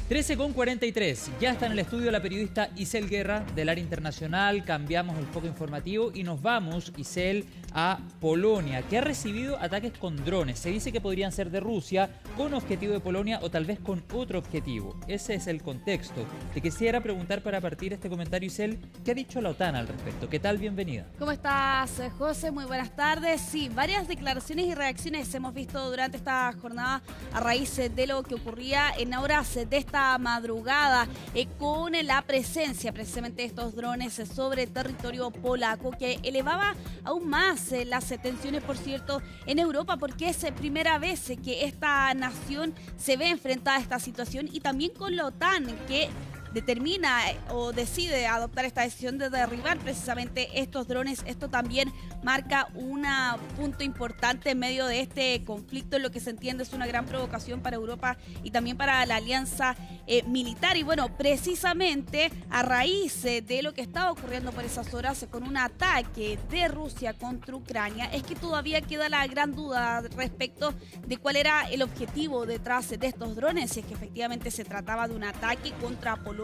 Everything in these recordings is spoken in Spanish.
13:43, ya está en el estudio la periodista Isel Guerra del área internacional. Cambiamos el foco informativo y nos vamos, Isel, a Polonia, que ha recibido ataques con drones. Se dice que podrían ser de Rusia, con objetivo de Polonia o tal vez con otro objetivo. Ese es el contexto. Te quisiera preguntar para partir este comentario, Isel, ¿qué ha dicho la OTAN al respecto? ¿Qué tal? Bienvenida. ¿Cómo estás, José? Muy buenas tardes. Sí, varias declaraciones y reacciones hemos visto durante esta jornada a raíz de lo que ocurría en horas de esta madrugada con la presencia precisamente de estos drones sobre territorio polaco, que elevaba aún más las tensiones, por cierto, en Europa, porque es primera vez que esta nación se ve enfrentada a esta situación, y también con la OTAN, que determina o decide adoptar esta decisión de derribar precisamente estos drones. Esto también marca un punto importante en medio de este conflicto. En lo que se entiende es una gran provocación para Europa y también para la alianza militar. Y bueno, precisamente a raíz de lo que estaba ocurriendo por esas horas con un ataque de Rusia contra Ucrania, es que todavía queda la gran duda respecto de cuál era el objetivo detrás de estos drones, si es que efectivamente se trataba de un ataque contra Polonia,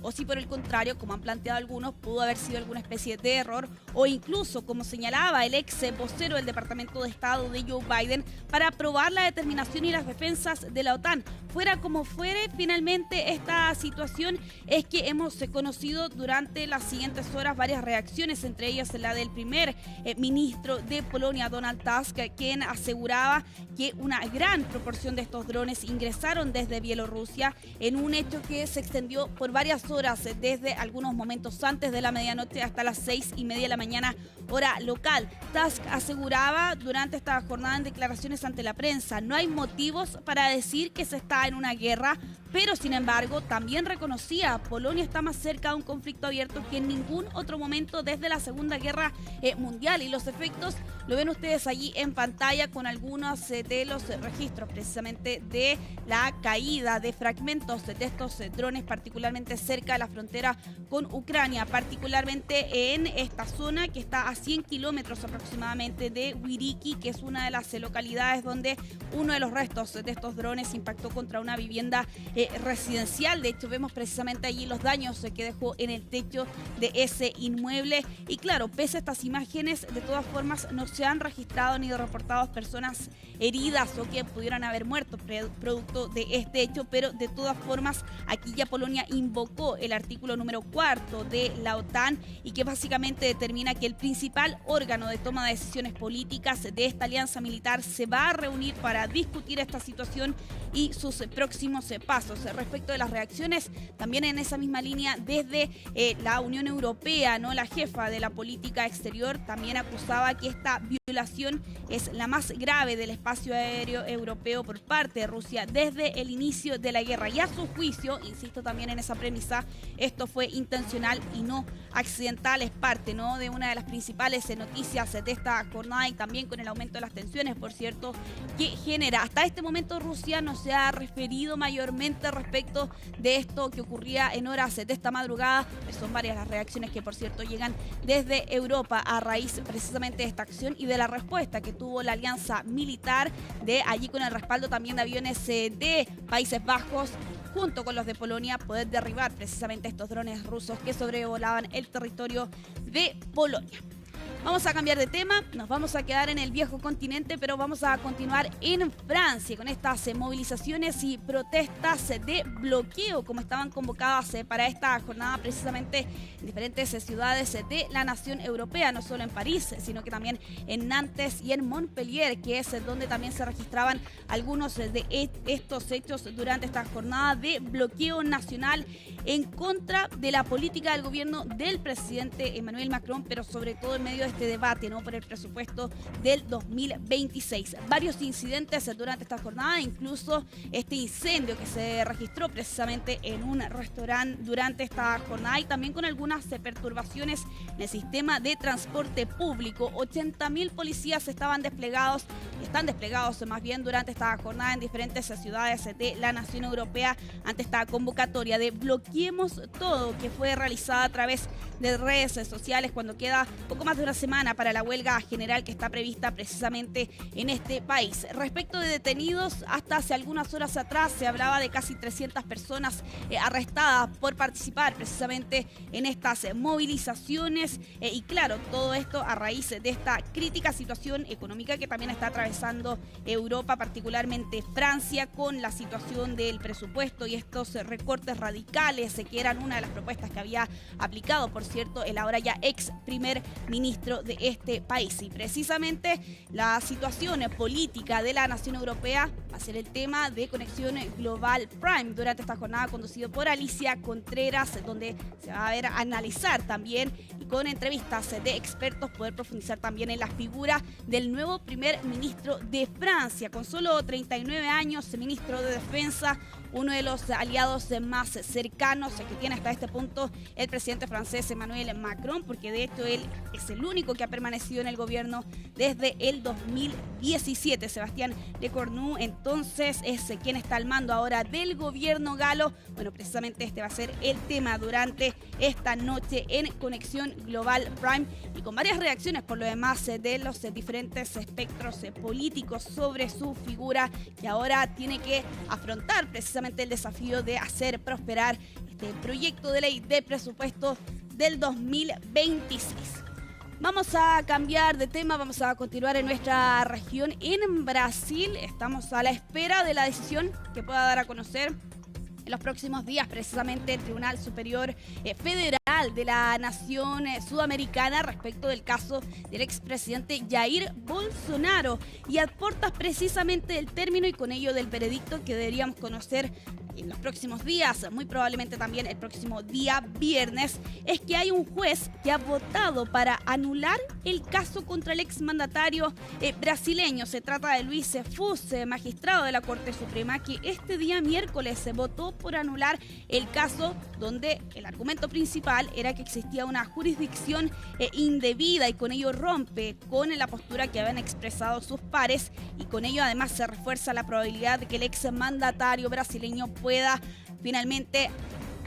o si por el contrario, como han planteado algunos, pudo haber sido alguna especie de error, o incluso, como señalaba el ex vocero del Departamento de Estado de Joe Biden, para probar la determinación y las defensas de la OTAN. Fuera como fuere, finalmente esta situación es que hemos conocido durante las siguientes horas varias reacciones, entre ellas la del primer ministro de Polonia, Donald Tusk, quien aseguraba que una gran proporción de estos drones ingresaron desde Bielorrusia, en un hecho que se extendió por varias horas, desde algunos momentos antes de la medianoche hasta las 6:30 de la mañana, hora local. Tusk aseguraba durante esta jornada en declaraciones ante la prensa: no hay motivos para decir que se está en una guerra, pero sin embargo también reconocía: Polonia está más cerca de un conflicto abierto que en ningún otro momento desde la Segunda Guerra Mundial. Y los efectos lo ven ustedes allí en pantalla, con algunos de los registros precisamente de la caída de fragmentos de estos drones, particularmente cerca de la frontera con Ucrania, particularmente en esta zona que está a 100 kilómetros aproximadamente de Wiriki, que es una de las localidades donde uno de los restos de estos drones impactó contra una vivienda residencial. De hecho, vemos precisamente allí los daños que dejó en el techo de ese inmueble. Y claro, pese a estas imágenes, de todas formas no se han registrado ni reportado personas heridas o que pudieran haber muerto producto de este hecho, pero de todas formas aquí ya Polonia invocó el artículo número 4 de la OTAN, y que básicamente determina que el principal órgano de toma de decisiones políticas de esta alianza militar se va a reunir para discutir esta situación y sus próximos pasos. Respecto de las reacciones, también en esa misma línea, desde la Unión Europea, ¿no? La jefa de la política exterior también acusaba que esta violación es la más grave del espacio aéreo europeo por parte de Rusia desde el inicio de la guerra. Y a su juicio, insisto también en esa premisa, esto fue intencional y no accidental. Es parte, ¿no?, de una de las principales noticias de esta jornada, y también con el aumento de las tensiones, por cierto, que genera. Hasta este momento Rusia no se ha referido mayormente respecto de esto que ocurría en horas de esta madrugada. Son varias las reacciones que, por cierto, llegan desde Europa a raíz precisamente de esta acción y de la respuesta que tuvo la alianza militar de allí, con el respaldo también de aviones de Países Bajos, junto con los de Polonia, poder derribar precisamente estos drones rusos que sobrevolaban el territorio de Polonia. Vamos a cambiar de tema, nos vamos a quedar en el viejo continente, pero vamos a continuar en Francia con estas movilizaciones y protestas de bloqueo, como estaban convocadas para esta jornada precisamente en diferentes ciudades de la nación europea, no solo en París, sino que también en Nantes y en Montpellier, que es donde también se registraban algunos de estos hechos durante esta jornada de bloqueo nacional en contra de la política del gobierno del presidente Emmanuel Macron, pero sobre todo en medio de este debate, ¿no?, por el presupuesto del 2026. Varios incidentes durante esta jornada, incluso este incendio que se registró precisamente en un restaurante durante esta jornada, y también con algunas perturbaciones en el sistema de transporte público. 80.000 policías están desplegados más bien durante esta jornada en diferentes ciudades de la nación europea ante esta convocatoria de Bloqueemos Todo, que fue realizada a través de redes sociales cuando queda poco más de una semana para la huelga general que está prevista precisamente en este país. Respecto de detenidos, hasta hace algunas horas atrás se hablaba de casi 300 personas arrestadas por participar precisamente en estas movilizaciones y claro, todo esto a raíz de esta crítica situación económica que también está atravesando Europa, particularmente Francia, con la situación del presupuesto y estos recortes radicales que eran una de las propuestas que había aplicado, por cierto, el ahora ya ex primer ministro de este país. Y precisamente la situación política de la nación europea va a ser el tema de Conexión Global Prime durante esta jornada conducido por Alicia Contreras, donde se va a ver analizar también y con entrevistas de expertos poder profundizar también en la figura del nuevo primer ministro de Francia, con solo 39 años, ministro de Defensa, uno de los aliados más cercanos que tiene hasta este punto el presidente francés Emmanuel Macron, porque de hecho él es el único que ha permanecido en el gobierno desde el 2017. Sebastián Lecornu entonces es quien está al mando ahora del gobierno galo. Bueno, precisamente este va a ser el tema durante esta noche en Conexión Global Prime y con varias reacciones por lo demás de los diferentes espectros políticos sobre su figura, que ahora tiene que afrontar precisamente el desafío de hacer prosperar este proyecto de ley de presupuesto del 2026. Vamos a cambiar de tema, vamos a continuar en nuestra región. En Brasil estamos a la espera de la decisión que pueda dar a conocer en los próximos días precisamente el Tribunal Superior Federal de la Nación Sudamericana respecto del caso del expresidente Jair Bolsonaro, y aportas precisamente el término y con ello del veredicto que deberíamos conocer en los próximos días, muy probablemente también el próximo día viernes, es que hay un juez que ha votado para anular el caso contra el exmandatario brasileño. Se trata de Luis Fux, magistrado de la Corte Suprema, que este día miércoles se votó por anular el caso donde el argumento principal era que existía una jurisdicción indebida y con ello rompe con la postura que habían expresado sus pares y con ello además se refuerza la probabilidad de que el exmandatario brasileño pueda finalmente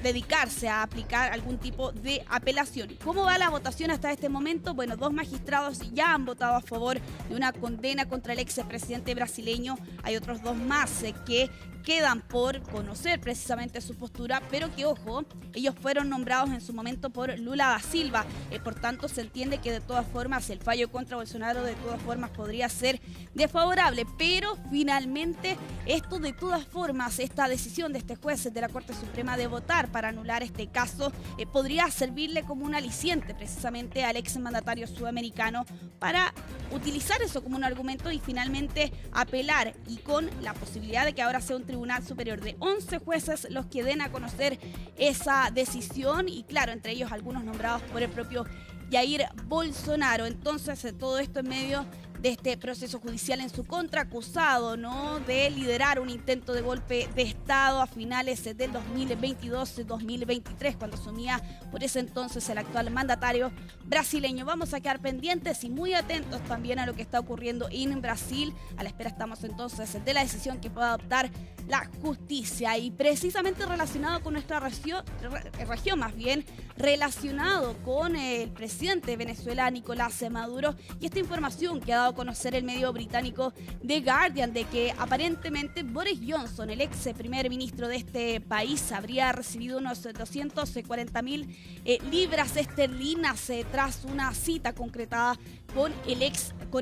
dedicarse a aplicar algún tipo de apelación. ¿Cómo va la votación hasta este momento? Bueno, 2 magistrados ya han votado a favor de una condena contra el expresidente brasileño. Hay otros 2 más que quedan por conocer precisamente su postura, pero que, ojo, ellos fueron nombrados en su momento por Lula da Silva. Por tanto, se entiende que de todas formas el fallo contra Bolsonaro de todas formas podría ser desfavorable, pero finalmente esto de todas formas, esta decisión de este juez de la Corte Suprema de votar para anular este caso podría servirle como un aliciente precisamente al exmandatario sudamericano para utilizar eso como un argumento y finalmente apelar, y con la posibilidad de que ahora sea un Tribunal Superior de 11 jueces los que den a conocer esa decisión, y claro, entre ellos algunos nombrados por el propio Jair Bolsonaro. Entonces, todo esto en medio de este proceso judicial en su contra, acusado, ¿no?, de liderar un intento de golpe de Estado a finales del 2022-2023, cuando asumía por ese entonces el actual mandatario brasileño. Vamos a quedar pendientes y muy atentos también a lo que está ocurriendo en Brasil. A la espera estamos entonces de la decisión que pueda adoptar la justicia, y precisamente relacionado con nuestra región más bien, relacionado con el presidente de Venezuela, Nicolás Maduro, y esta información que ha dado a conocer el medio británico The Guardian de que aparentemente Boris Johnson, el ex primer ministro de este país, habría recibido unos 240.000 libras esterlinas tras una cita concretada con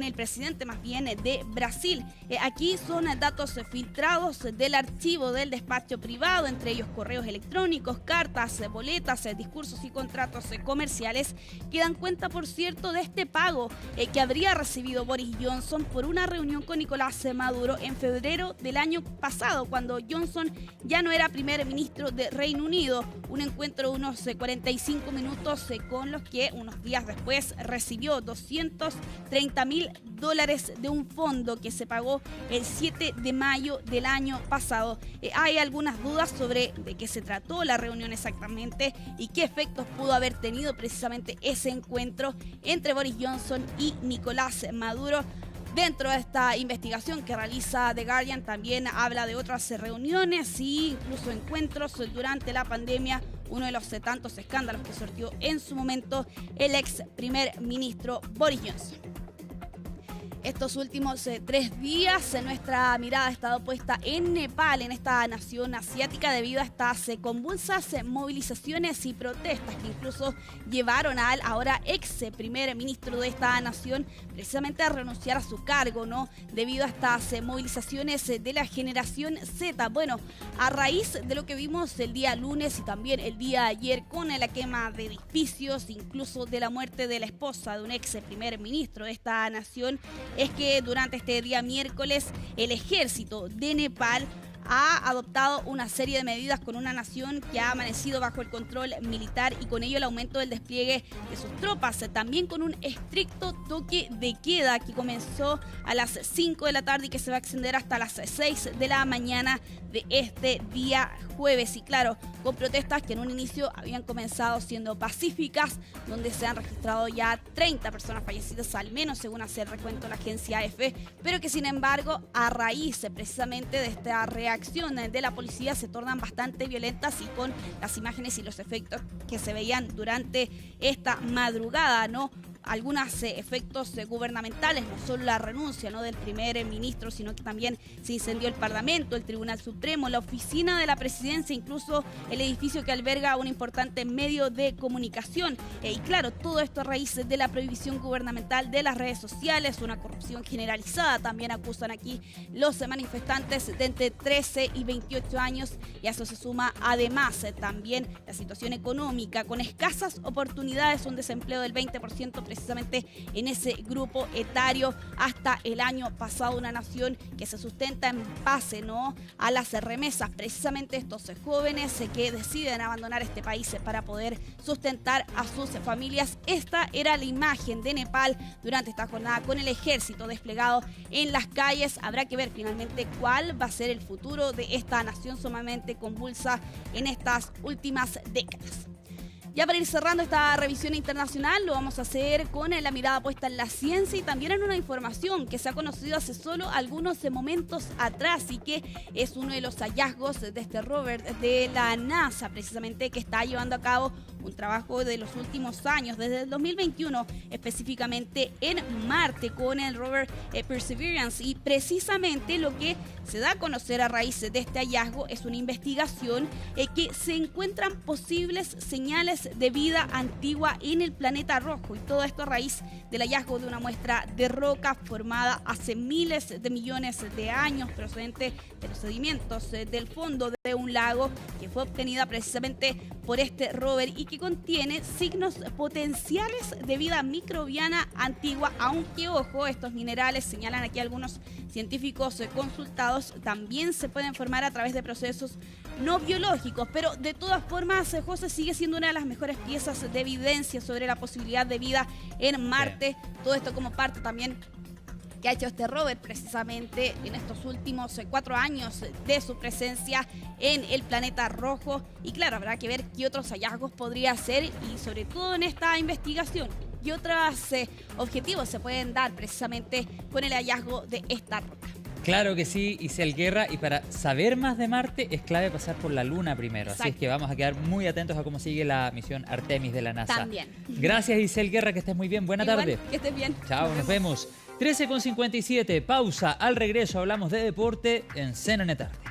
el presidente más bien de Brasil. Aquí son datos filtrados del archivo del despacho privado, entre ellos correos electrónicos, cartas, boletas, discursos y contratos comerciales que dan cuenta, por cierto, de este pago que habría recibido Boris Johnson por una reunión con Nicolás Maduro en febrero del año pasado, cuando Johnson ya no era primer ministro de Reino Unido. Un encuentro de unos 45 minutos con los que unos días después recibió $230.000 de un fondo que se pagó el 7 de mayo del año pasado. Hay algunas dudas sobre de qué se trató la reunión exactamente y qué efectos pudo haber tenido precisamente ese encuentro entre Boris Johnson y Nicolás Maduro. Dentro de esta investigación que realiza The Guardian también habla de otras reuniones e incluso encuentros durante la pandemia uno de los tantos escándalos que sortió en su momento el ex primer ministro Boris Johnson. Estos últimos 3 días nuestra mirada ha estado puesta en Nepal, en esta nación asiática, debido a estas convulsas movilizaciones y protestas que incluso llevaron al ahora ex primer ministro de esta nación precisamente a renunciar a su cargo, ¿no? Debido a estas movilizaciones de la generación Z. Bueno, a raíz de lo que vimos el día lunes y también el día ayer con la quema de edificios, incluso de la muerte de la esposa de un ex primer ministro de esta nación, es que durante este día miércoles el ejército de Nepal ha adoptado una serie de medidas con una nación que ha amanecido bajo el control militar y con ello el aumento del despliegue de sus tropas, también con un estricto toque de queda que comenzó a las 5 de la tarde y que se va a extender hasta las 6 de la mañana de este día jueves. Y claro, con protestas que en un inicio habían comenzado siendo pacíficas, donde se han registrado ya 30 personas fallecidas al menos, según hace el recuento de la agencia AFP, pero que sin embargo a raíz precisamente de esta reacción de la policía se tornan bastante violentas y con las imágenes y los efectos que se veían durante esta madrugada, ¿no? Algunos efectos gubernamentales, no solo la renuncia, ¿no?, del primer ministro, sino que también se incendió el Parlamento, el Tribunal Supremo, la oficina de la presidencia, incluso el edificio que alberga un importante medio de comunicación. Y claro, todo esto a raíz de la prohibición gubernamental de las redes sociales, una corrupción generalizada, también acusan aquí los manifestantes de entre 13 y 28 años, y a eso se suma además también la situación económica, con escasas oportunidades, un desempleo del 20% precisamente en ese grupo etario hasta el año pasado, una nación que se sustenta en base, ¿no?, a las remesas, precisamente estos jóvenes que deciden abandonar este país para poder sustentar a sus familias. Esta era la imagen de Nepal durante esta jornada con el ejército desplegado en las calles. Habrá que ver finalmente cuál va a ser el futuro de esta nación sumamente convulsa en estas últimas décadas. Ya para ir cerrando esta revisión internacional, lo vamos a hacer con la mirada puesta en la ciencia y también en una información que se ha conocido hace solo algunos momentos atrás y que es uno de los hallazgos de este rover de la NASA, precisamente, que está llevando a cabo un trabajo de los últimos años, desde el 2021, específicamente en Marte, con el rover Perseverance. Y precisamente lo que se da a conocer a raíz de este hallazgo es una investigación que se encuentran posibles señales de vida antigua en el planeta rojo, y todo esto a raíz del hallazgo de una muestra de roca formada hace miles de millones de años, procedente de los sedimentos del fondo de un lago, que fue obtenida precisamente por este rover y que contiene signos potenciales de vida microbiana antigua, aunque ojo, estos minerales, señalan aquí algunos científicos consultados, también se pueden formar a través de procesos no biológicos, pero de todas formas, José, sigue siendo una de las mejores piezas de evidencia sobre la posibilidad de vida en Marte. Sí. Todo esto como parte también que ha hecho este rover precisamente en estos últimos 4 años de su presencia en el planeta rojo. Y claro, habrá que ver qué otros hallazgos podría hacer y sobre todo en esta investigación qué otros objetivos se pueden dar precisamente con el hallazgo de esta roca. Claro que sí, Isel Guerra, y para saber más de Marte es clave pasar por la Luna primero. Exacto. Así es que vamos a quedar muy atentos a cómo sigue la misión Artemis de la NASA. También. Gracias, Isel Guerra, que estés muy bien. Buena tarde. Que estés bien. Chao, nos vemos. 13:57, pausa. Al regreso hablamos de deporte en CNN Tarde.